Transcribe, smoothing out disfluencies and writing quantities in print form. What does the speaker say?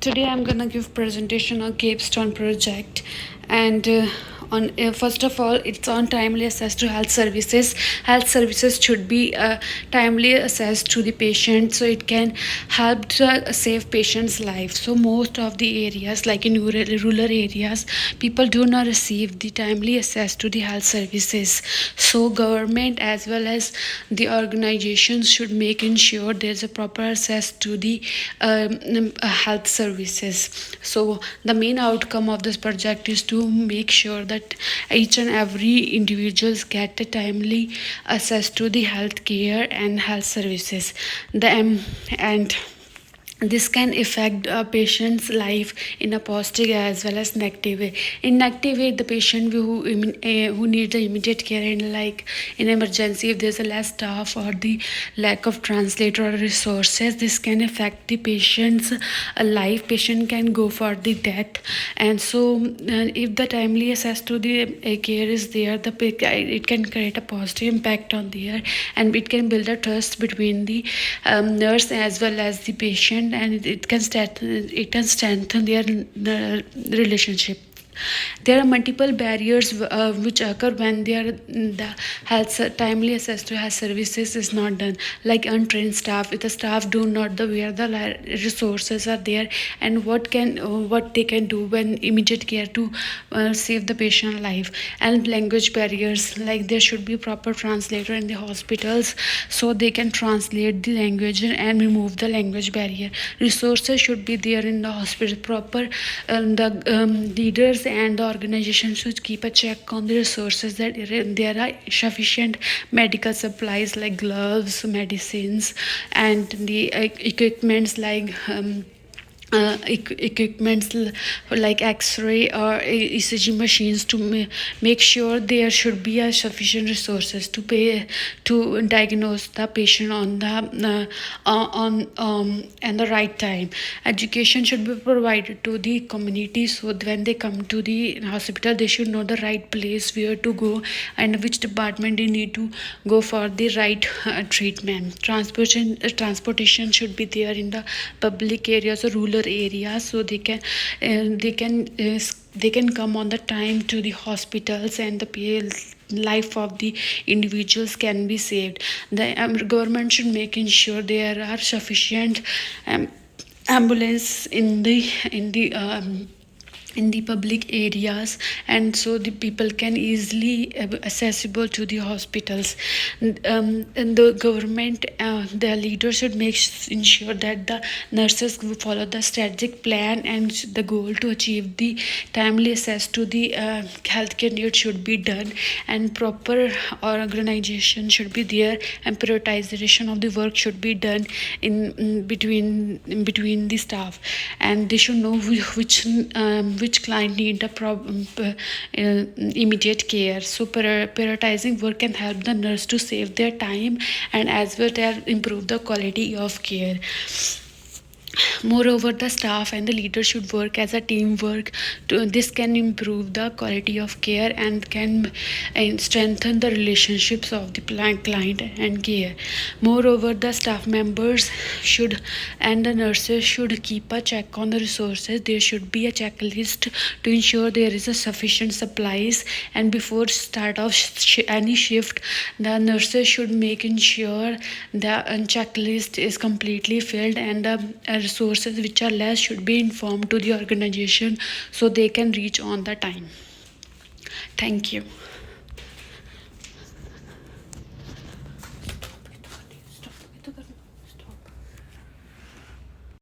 Today I'm gonna give presentation on Capstone project, and on first of all, it's on timely access to health services. Health services should be timely access to the patient, so it can help to save patients' lives. So most of the areas, like in rural areas, people do not receive the timely access to the health services. So government as well as the organizations should make ensure there's a proper access to the health services. So the main outcome of this project is to make sure that each and every individuals get a timely access to the health care and health services. And this can affect a patient's life in a positive as well as negative way. In negative way, the patient who need the immediate care, in like in emergency, if there's a less staff or the lack of translator or resources, this can affect the patient's life. Patient can go for the death. And so if the timely access to the care is there, it can create a positive impact on there, and it can build a trust between the nurse as well as the patient, and it can strengthen their relationship. There are multiple barriers which occur when the timely access to health services is not done, like untrained staff. If the staff do not the where the resources are there, and what they can do when immediate care to save the patient life. And language barriers, like there should be proper translator in the hospitals so they can translate the language and remove the language barrier. Resources should be there in the hospital proper. The leaders and the organization should keep a check on the resources, that there are sufficient medical supplies like gloves, medicines, and the equipments like equipments like x-ray or ECG machines to make sure there should be a sufficient resources to diagnose the patient on the and the right time. Education should be provided to the community, so when they come to the hospital they should know the right place where to go and which department they need to go for the right treatment. Transportation should be there in the public areas or rural areas, so they can come on the time to the hospitals, and the life of the individuals can be saved. The government should make ensure there are sufficient ambulance in the public areas, and so the people can easily accessible to the hospitals. And the government, the leaders should ensure that the nurses follow the strategic plan, and the goal to achieve the timely access to the healthcare need should be done, and proper organization should be there, and prioritization of the work should be done in between the staff, and they should know which client need the immediate care. So prioritizing work can help the nurse to save their time and as well as improve the quality of care. Moreover, the staff and the leader should work as a teamwork. This can improve the quality of care and can strengthen the relationships of the client and care. Moreover, the staff members should and the nurses should keep a check on the resources. There should be a checklist to ensure there is a sufficient supplies, and before start of any shift, the nurses should make ensure the checklist is completely filled, and the resources which are less should be informed to the organization so they can reach on the time. Thank you.